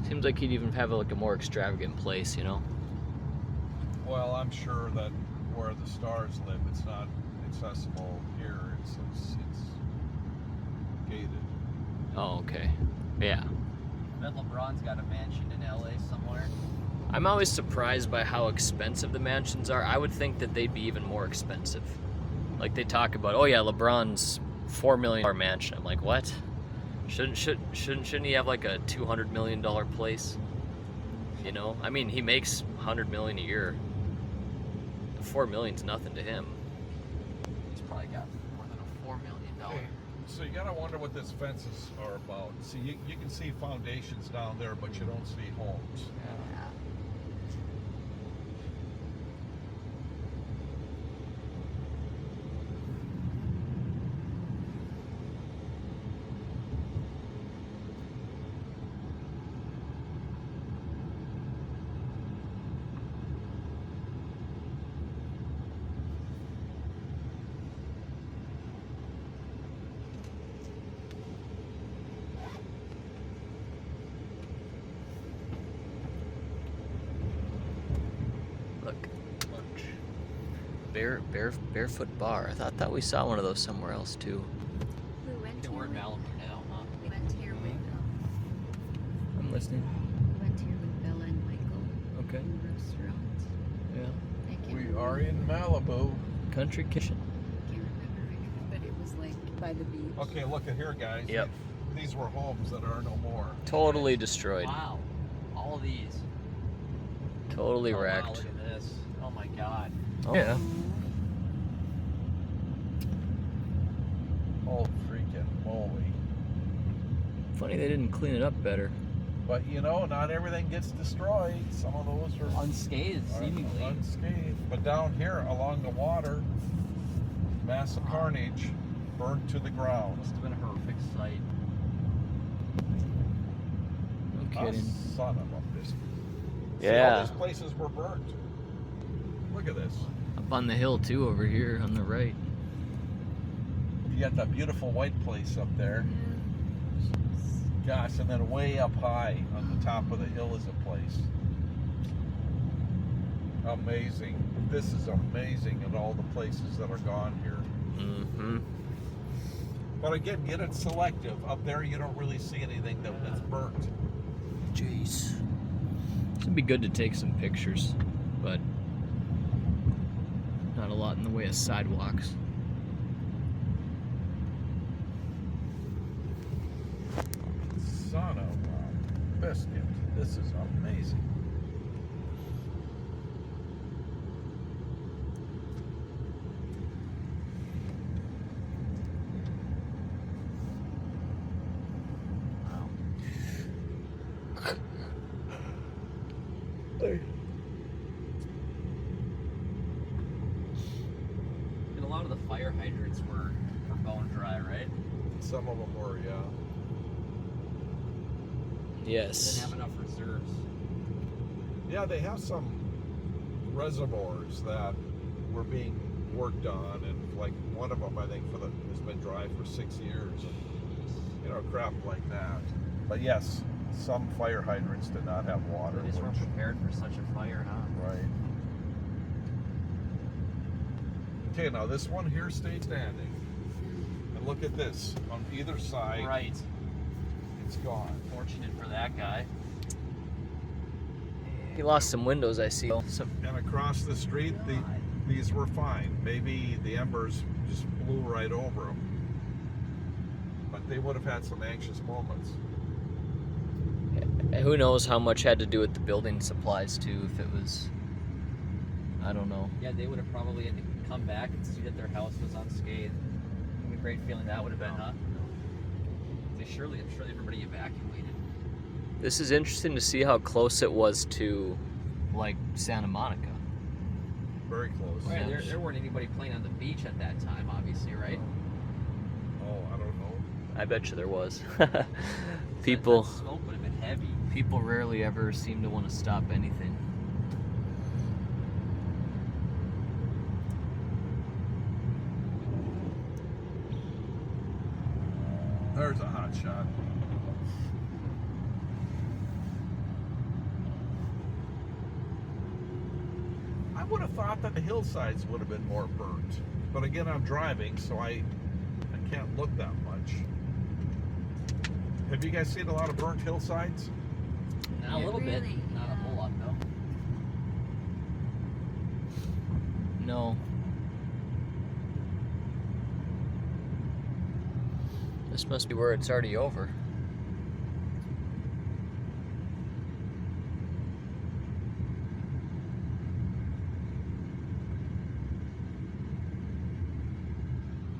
Seems like he'd even have like a more extravagant place, you know? Well, I'm sure that where the stars live, it's not accessible here. It's gated. Oh, okay. Yeah. I bet LeBron's got a mansion in LA somewhere. I'm always surprised by how expensive the mansions are. I would think that they'd be even more expensive. Like they talk about, oh yeah, LeBron's $4 million mansion. I'm like, what? Shouldn't he have like a $200 million place? You know, I mean, he makes $100 million a year. $4 million's nothing to him. He's probably got more than a $4 million. Hey, so you gotta wonder what these fences are about. See, you can see foundations down there, but you don't see homes. Yeah. Barefoot bar. I thought we saw one of those somewhere else too. We went Okay, here we're in with, Malibu now, huh? we went here with I'm listening. we went here with Bella and Michael Okay. in the restaurant. Yeah. I can't We remember, are in Malibu. Country kitchen. can't remember, but it was like by the beach. Okay, look at here, guys. Yep. These were homes that are no more. Totally destroyed. Wow. All of these. Totally Oh, wow, wrecked. look at this. Oh my god. Oh, yeah. Oh, freaking moly. Funny they didn't clean it up better. But you know, not everything gets destroyed. Some of those are Unscathed, seemingly. unscathed. But down here along the water, massive carnage, burned to the ground. Must have been a horrific sight. No Oh, kidding. son of a biscuit. See, all Yeah. these places were burnt. Look at this. Up on the hill too, over here on the right. You got that beautiful white place up there. Gosh, and then way up high on the top of the hill is a place. Amazing. This is amazing, and all the places that are gone here. Mm-hmm. But again, get it selective. Up there, you don't really see anything that's burnt. Jeez. It'd be good to take some pictures, but not a lot in the way of sidewalks. Son of a biscuit. This is amazing. And a lot of the fire hydrants were bone dry, right? Some of them were, yeah. Yes. Didn't have enough reserves. Yeah, they have some reservoirs that were being worked on, and like one of them, I think, has been dry for 6 years, and you know, crap like that. But yes, some fire hydrants did not have water. They just weren't which- prepared for such a fire, huh? Right. Okay, now this one here stayed standing, and look at this. On either side, Right. it's gone. Fortunate for that guy. He lost some windows, I see. Some, And across the street, these were fine. Maybe the embers just blew right over them. But they would have had some anxious moments. who knows how much had to do with the building supplies too, if it was, I don't know. Yeah, they would have probably had to come back and see that their house was unscathed. What a great feeling that would have been, huh? I'm sure everybody evacuated. This is interesting to see how close it was to, like, Santa Monica. Very close. Right, there weren't anybody playing on the beach at that time, obviously, right? Oh, I don't know. I bet you there was. That People smoke would have been heavy. people rarely ever seem to want to stop anything. There's a hot shot. would have thought that the hillsides would have been more burnt. But again, I'm driving, so I can't look that much. Have you guys seen a lot of burnt hillsides? Not a little bit. Really? Not a whole lot, though. No. This must be where it's already over.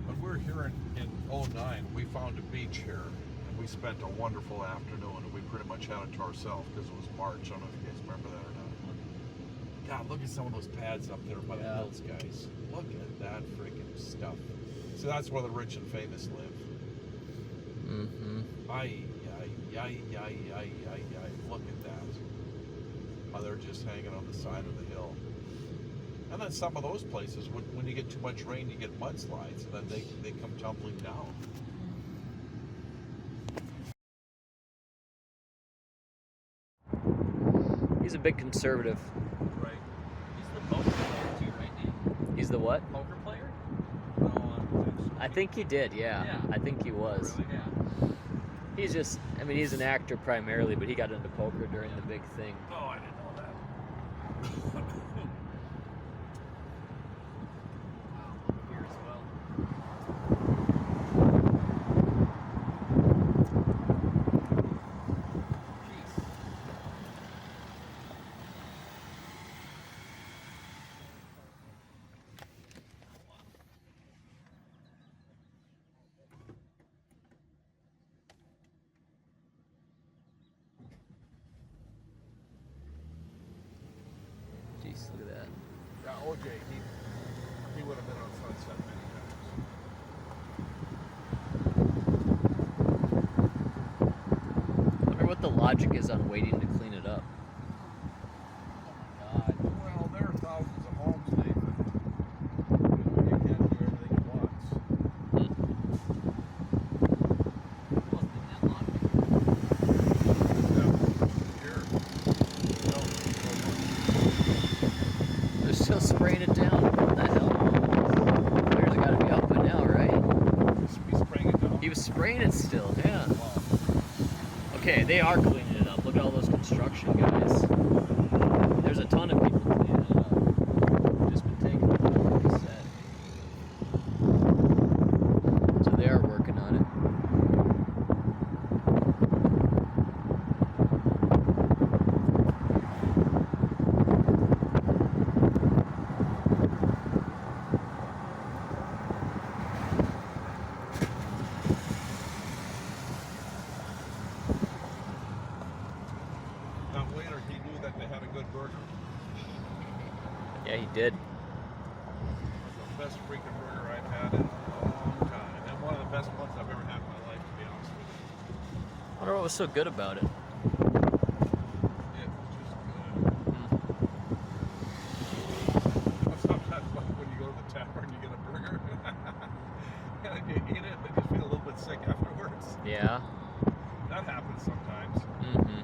When we were here in 09, we found a beach here, and we spent a wonderful afternoon, and we pretty much had it to ourselves because it was March. I don't know if you guys remember that or not. God, look at some of those pads up there by the hills, guys. Look at that freaking stuff. So that's where the rich and famous live. Mm-hmm. Ay. Look at that. How they're just hanging on the side of the hill. And then some of those places, when you get too much rain, you get mudslides, and then they come tumbling down. He's a big conservative. Right. He's the poker player, too, right, Nate? He's the what? Poker player? No, I don't think so. I think he did, yeah. Yeah. I think he was. Really? Yeah. He's just, I mean, he's an actor primarily, but he got into poker during the big thing. No, I didn't know that. Wow, over here as well. Jeez. Jeez, look at that. Yeah, OJ, he would have been on Sunset many I wonder what the logic is on waiting to clean it up. Oh my God. times. Well, there are thousands of homes, Nathan. You can't do everything at once. It wasn't in that long. Here. They're still spraying it down. What the hell? Flares have got to be up by now, right? Be spraying it down. He was spraying it still, yeah. Wow. Okay, they are cleaning it up. Look at all those construction guys. There's a ton of people cleaning it up. Just been taking it out, like I said. So they are working on it. Now later, he knew that they had a good burger. Yeah, he did. It was the best freaking burger I've had in a long time, and one of the best ones I've ever had in my life, to be honest with I wonder what was so good about it. you. It was just good. Sometimes when you go to the tavern, you get a burger, and you eat it, but you feel a little bit sick afterwards. Yeah. That happens sometimes. Mm-hmm.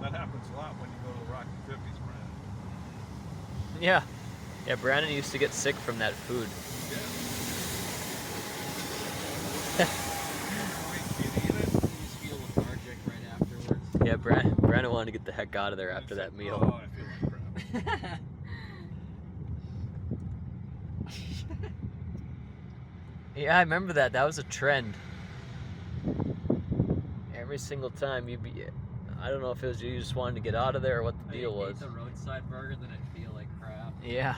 That happens a lot when you go to the Rocky 50s, Brandon. Yeah. Yeah, Brandon used to get sick from that food. Yeah. You just feel lethargic right afterwards. Yeah, Brandon wanted to get the heck out of there after that meal. Oh, I feel like crap. Yeah, I remember that. That was a trend. Every single time you'd be, I don't know if it was you just wanted to get out of there or what the deal was. The roadside burger, then it'd feel like crap. Yeah.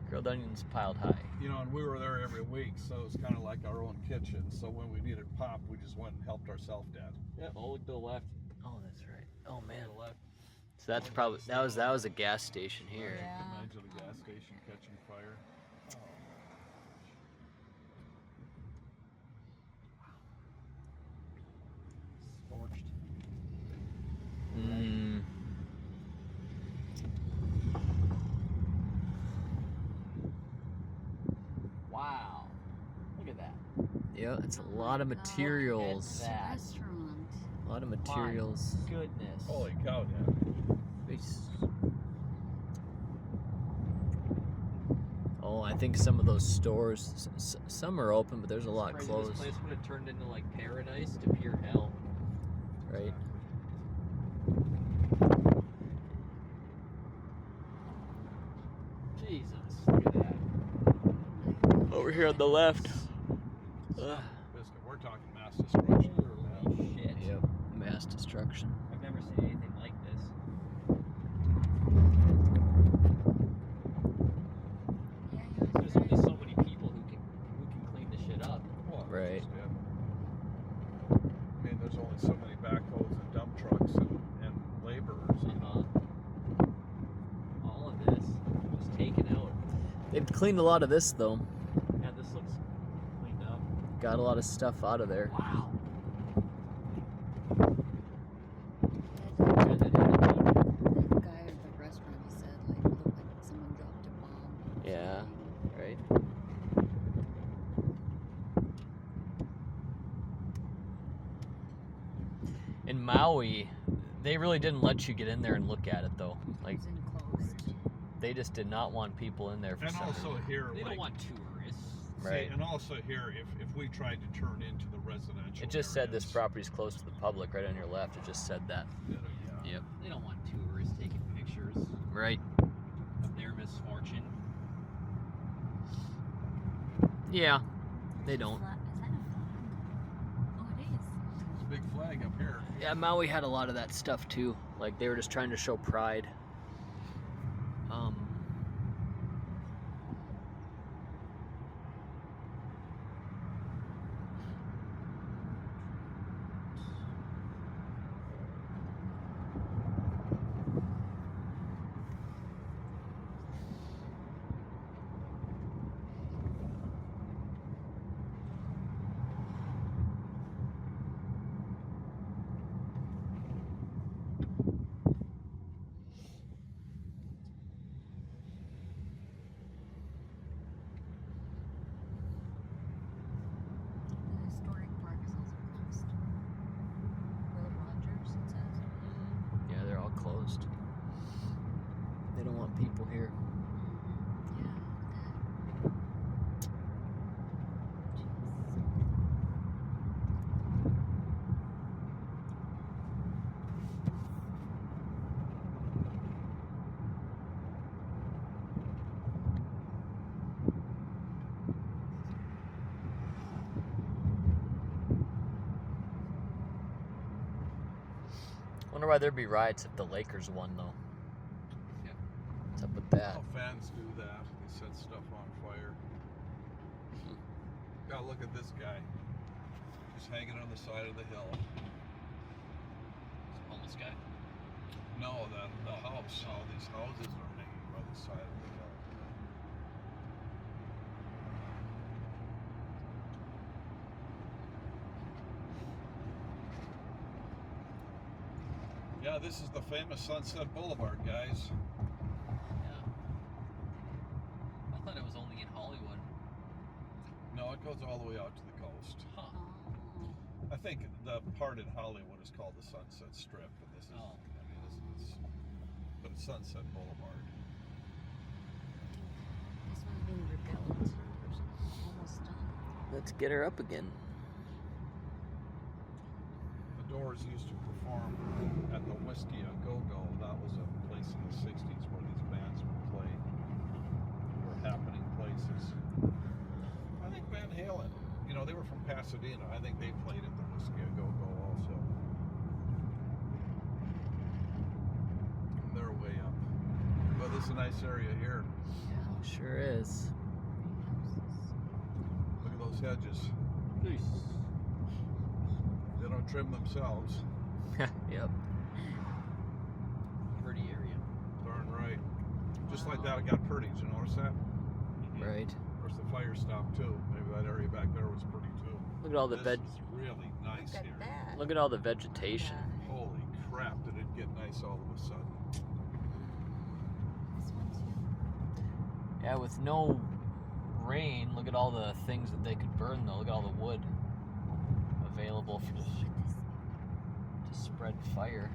Grilled onions piled high. You know, and we were there every week, so it was kind of like our own kitchen. So when we needed pop, we just went and helped ourselves, Dad. Yeah, all look to the left. Oh, that's right. Oh man. To the left. So that's probably that was a gas station here. Yeah. Imagine the gas station catching fire. Oh. Scorched. Mm. Wow. Look at that. Yeah, it's a lot of materials. That. Restaurant. A lot of materials. Goodness. Holy cow, Dad. Oh, I think some of those stores, some are open, but there's a lot Surprised closed. This place would have turned into like paradise to pure hell. Right. Jesus, look at that. Over here on the left. We're talking mass destruction. Holy shit. Yep. Mass destruction. I've never seen anything like this. There's only so many people who can clean the shit up. Well, Right. just, I mean, there's only so many backhoes and dump trucks and laborers. All of this was taken out. They've cleaned a lot of this though. Yeah, this looks cleaned up. Got a lot of stuff out of there. Wow. That guy at the restaurant, he said, like, looked like someone dropped a bomb. Yeah. Right. In Maui, they really didn't let you get in there and look at it though. It Like was enclosed. they just did not want people in there for And some also reason. here, They like, don't want tourists. see, Right. and also here, if we tried to turn into the residential, It just said this areas, property is close to the public right on your left. It just said that. Yeah. Yep. They don't want tourists taking pictures Right. of their misfortune. Yeah. They don't. Is that a flag? Oh, it is. There's a big flag up here. Yeah, Maui had a lot of that stuff too. Like they were just trying to show pride. The historic park is also closed. Will Rogers, it says. Yeah, they're all closed. They don't want people here. Yeah. Wonder why there'd be riots if the Lakers won though. Yeah. What's up with that? Well, fans do that. They set stuff on fire. God, look at this guy. Just hanging on the side of the hill. Homeless guy. No, the house. All these houses are hanging by the side of the hill. Yeah, this is the famous Sunset Boulevard, guys. Yeah. I thought it was only in Hollywood. No, it goes all the way out to the coast. Huh. Oh. I think the part in Hollywood is called the Sunset Strip, and this is, Oh. I mean, this is, but it's Sunset Boulevard. This one's being rebuilt. Almost done. Let's get her up again. The Doors used to perform at the Whiskey A Go-Go. That was a place in the 60s where these bands would play. They were happening places. I think Van Halen, you know, they were from Pasadena. I think they played at the Whiskey A Go-Go also. And they're way up. But this is a nice area here. Yeah, sure is. Look at those hedges. Nice. They don't trim themselves. Yep. Pretty area. Darn right. Just like that, it got pretty. Did you notice that? Right. Of course, the fire stopped too. Maybe that area back there was pretty too. Look at all the This is really nice Look here. at that. Look at all the vegetation. Holy crap, did it get nice all of a sudden. This one too. Yeah, with no rain, look at all the things that they could burn though. Look at all the wood available to spread fire.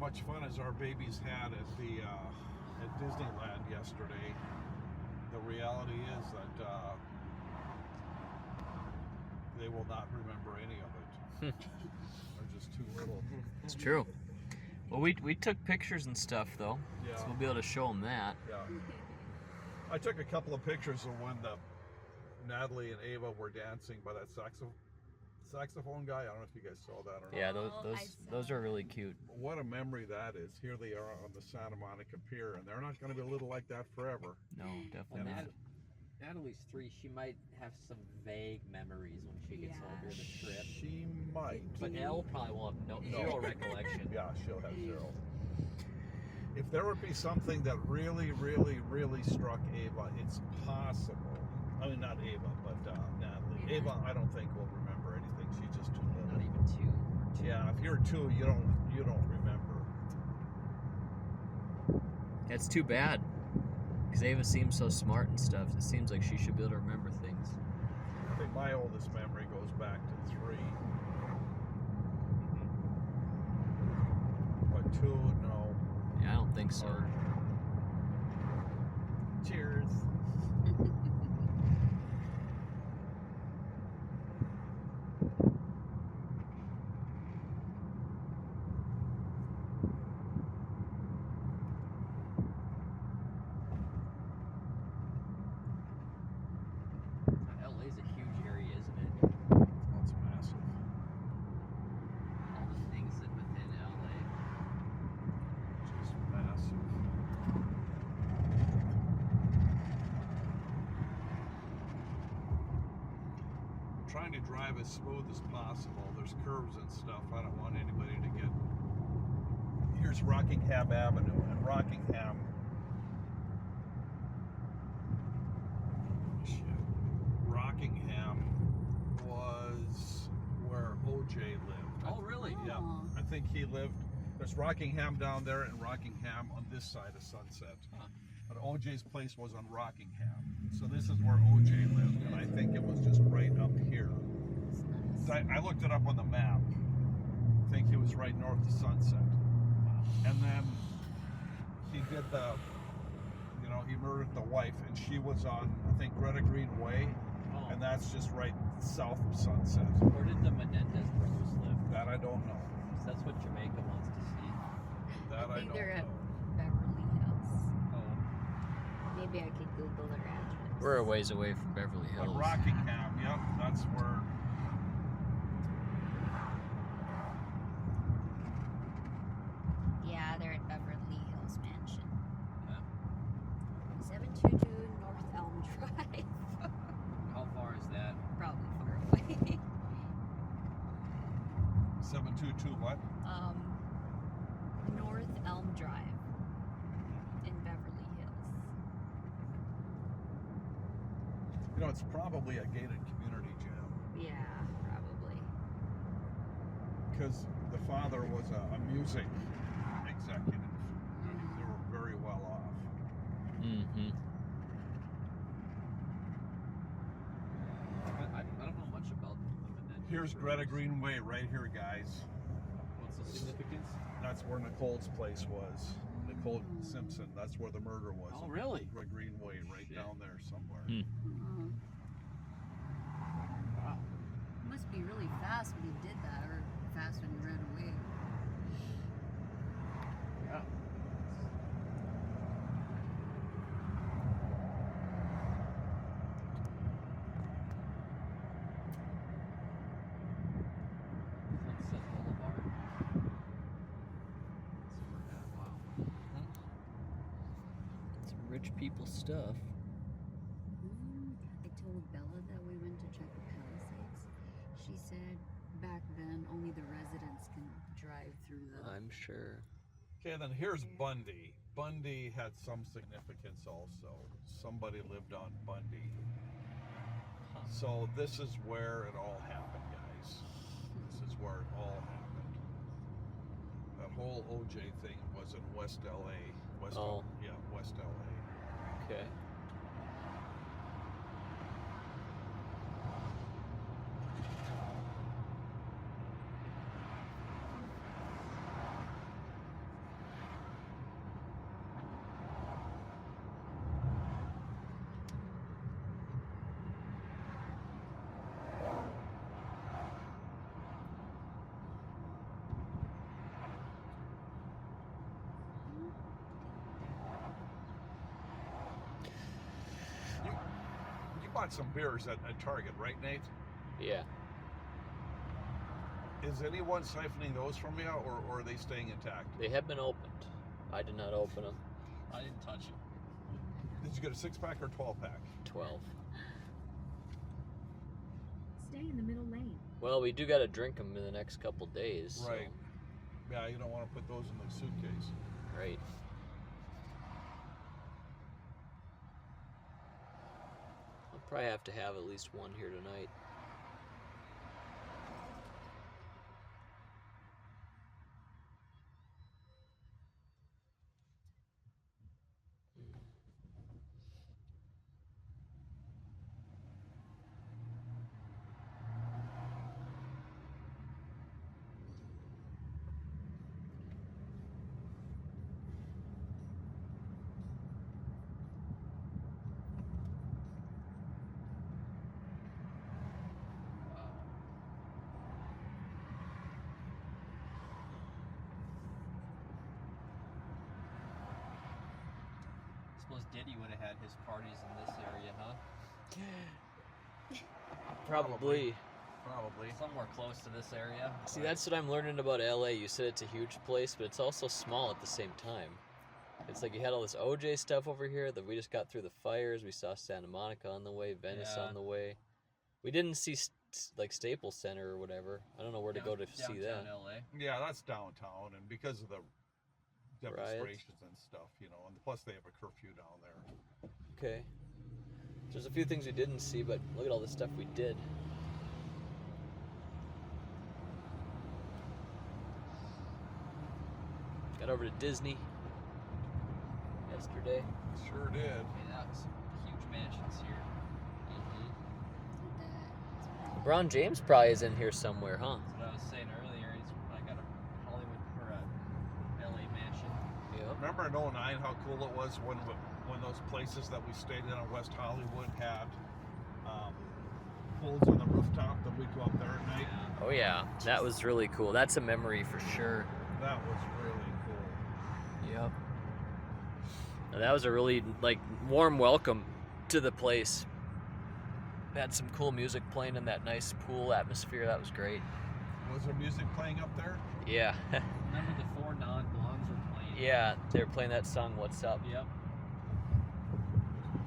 much fun as our babies had at the at Disneyland yesterday, the reality is that they will not remember any of it. They're just too little. It's true. Well, we took pictures and stuff though, Yeah. so we'll be able to show them that. Yeah. I took a couple of pictures of when Natalie and Ava were dancing by that saxophone guy. I don't know if you guys saw that or not. Yeah, Oh, those are really cute. What a memory that is. Here they are on the Santa Monica Pier, and they're not going to be little like that forever. No, definitely Well, not. Natalie's 3. She might have some vague memories when she gets Yeah. older. The trip. She might. But Elle probably will have zero recollection. Yeah, she'll have zero. If there would be something that really, really, really struck Ava, it's possible. I mean, not Ava, but Natalie. Yeah. Ava, I don't think will remember anything. She's just too little. Not even 2. Yeah, if you're 2, you don't remember. It's too bad. Because Ava seems so smart and stuff. It seems like she should be able to remember things. I think my oldest memory goes back to 3. But 2, no. Yeah, I don't think so. Hard. Cheers. LA's a huge area, isn't it? Oh, it's massive. All the things that within LA. Just massive. I'm trying to drive as smooth as possible. There's curves and stuff. I don't want anybody to get. Here's Rockingham Avenue, and Rockingham. Shit. Rockingham was where OJ lived. Oh, really? Yeah, Aw. I think he lived. There's Rockingham down there and Rockingham on this side of Sunset. Huh. But OJ's place was on Rockingham. So this is where OJ lived, and I think it was just right up here. It's nice. So I looked it up on the map. I think he was right north of Sunset. And then he did he murdered the wife, and she was on, I think, Greta Green Way, Oh. and that's just right south of Sunset. Where did the Menendez brothers live? That I don't know. 'Cause that's what Jamaica wants to see. That I I think don't they're at know. Beverly Hills. Oh. Maybe I could Google their address. We're a ways away from Beverly But Hills. Rockingham, yep, that's where. Yeah, they're at Beverly Hills Mansion. Yeah. 722 North Elm Drive. How far is that? Probably far away. 722 what? North Elm Drive in Beverly Hills. You know, it's probably a gated community, Jim, Yeah, probably. because the father was a music executive. They were very well off. Mm-hmm. I don't know much about the Menendez Here's brothers. Greta Greenway right here, guys. What's the significance? That's where Nicole's place was. Nicole Simpson, that's where the murder was. Oh, really? Greta Greenway, right Shit. down there somewhere. Hmm. Oh, Wow. must be really fast when he did that, or fast when he ran away. Yeah. Sunset Boulevard. That's where we're at. Wow. Some rich people stuff. I told Bella that we went to check the Palisades. She said back then only the residents can drive through the. I'm sure. Okay, then here's Bundy. Bundy had some significance also. Somebody lived on Bundy. So this is where it all happened, guys. This is where it all happened. That whole OJ thing was in West LA. West Oh. West LA. Okay. bought some beers at Target, right, Nate? Yeah. Is anyone siphoning those from you, or are they staying intact? They have been opened. I did not open them. I didn't touch it. Did you get a 6-pack or 12-pack? 12. Stay in the middle lane. Well, we do got to drink them in the next couple days. so- Right. Yeah, you don't want to put those in the suitcase. Right. I'll probably have to have at least one here tonight. Suppose Diddy would have had his parties in this area, huh? Probably. Probably. Somewhere close to this area. See, that's what I'm learning about LA. You said it's a huge place, but it's also small at the same time. It's like you had all this OJ stuff over here that we just got through the fires. We saw Santa Monica on the way, Venice Yeah. on the way. We didn't see like Staples Center or whatever. I don't know where to go to see that. Downtown LA. Yeah, that's downtown, and because of the demonstrations and stuff, you know, and plus they have a curfew down there. Okay. There's a few things we didn't see, but look at all the stuff we did. Got over to Disney yesterday. Sure did. Yeah, some huge mansions here. LeBron James probably is in here somewhere, huh? That's what I was saying earlier. I got a Hollywood or a LA mansion. Yep. Remember in '09 how cool it was when those places that we stayed in West Hollywood had pools on the rooftop that we'd go up there at night? Oh yeah, that was really cool. That's a memory for sure. That was really cool. Yep. And that was a really warm welcome to the place. Had some cool music playing in that nice pool atmosphere. That was great. Was there music playing up there? Yeah. Remember the 4 non-blondes were playing? Yeah, they were playing that song "What's Up." Yep.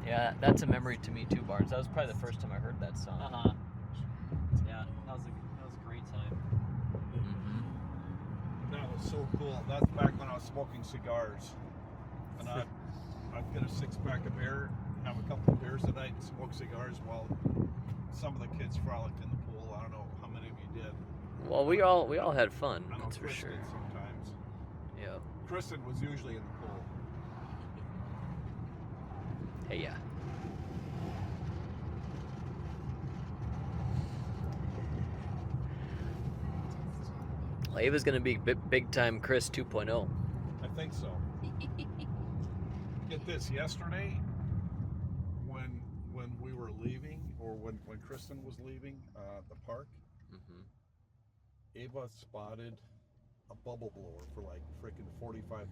Yeah, that's a memory to me too, Barnes. That was probably the first time I heard that song. Yeah, that was a great time. Mm-hmm. That was so cool. That's back when I was smoking cigars, and I'd get a 6-pack of beer, have a couple of beers a night, and smoke cigars while some of the kids frolicked in the pool. I don't know how many of you did. Well, we all had fun. I know That's for Chris sure. did sometimes. Yeah. Kristen was usually in the pool. Hey, yeah. Well, Ava's gonna be big time Chris 2.0. I think so. Get this, yesterday when we were leaving, or when Kristen was leaving the park, Mm-hmm. Ava spotted a bubble blower for like freaking $45,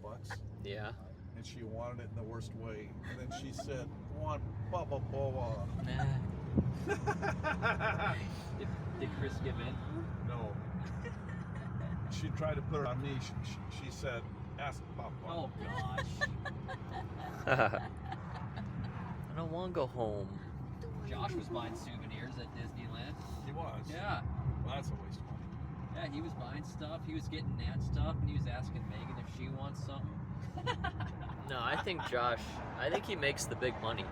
Yeah. and she wanted it in the worst way. And then she said, "Want bubble blower?" Did Chris give in? No. She tried to put it on me. She said, "Ask Papa." Oh gosh. I don't want to go home. Josh was buying souvenirs at Disneyland. He was. Yeah. Well, that's a waste of money. Yeah, he was buying stuff. He was getting Nat stuff, and he was asking Megan if she wants something. No, I think he makes the big money.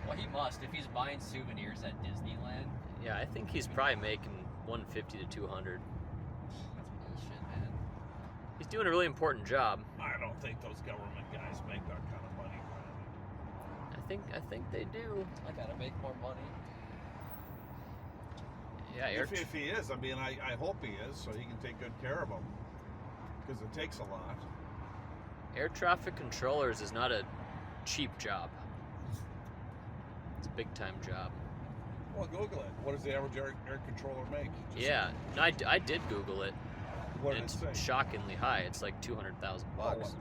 Well, he must if he's buying souvenirs at Disneyland. Yeah, I think he's probably making 150 to 200. That's bullshit, man. He's doing a really important job. I don't think those government guys make that kind of money. I think they do. I gotta make more money. Yeah, If he is, I mean, I hope he is, so he can take good care of them. Because it takes a lot. air traffic controllers is not a cheap job. It's a big time job. Well, Google it. What does the average air controller make? Yeah, no, I did Google it. What And did it it's say? shockingly high. It's like $200,000. Oh, what the heck?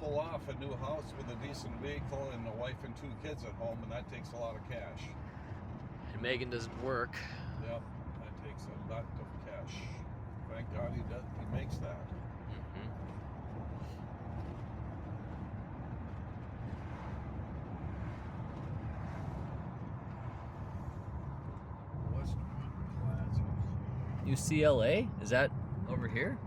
pull off a new house with a decent vehicle and a wife and 2 kids at home, and that takes a lot of cash. And Megan doesn't work. Yep, that takes a lot of cash. Thank God he makes that. Mm-hmm. West Plaza. UCLA? Is that over here?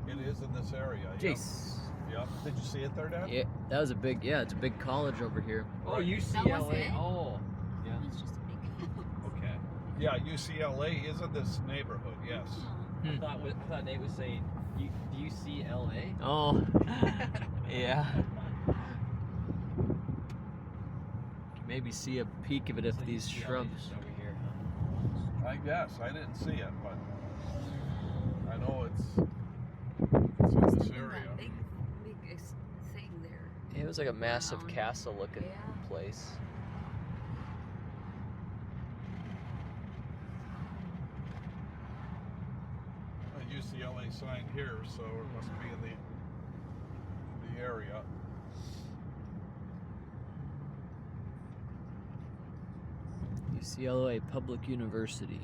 It is in this area. Jeez. Yep. Did you see it there, Dad? Yeah, that was a big. Yeah, it's a big college over here. Oh, Right. UCLA. it? Oh, yeah. It's just a big house. Okay. Yeah, UCLA is in this neighborhood. Yes. Oh. I thought Nate was saying UCLA. Oh, yeah. Maybe see a peek of it if So these UCLA shrubs. is over here. I guess I didn't see it, but I know it's in this area. That big thing there. It was like a massive Brown. castle-looking Yeah. place. A UCLA sign here, so it must be in the area. UCLA Public University.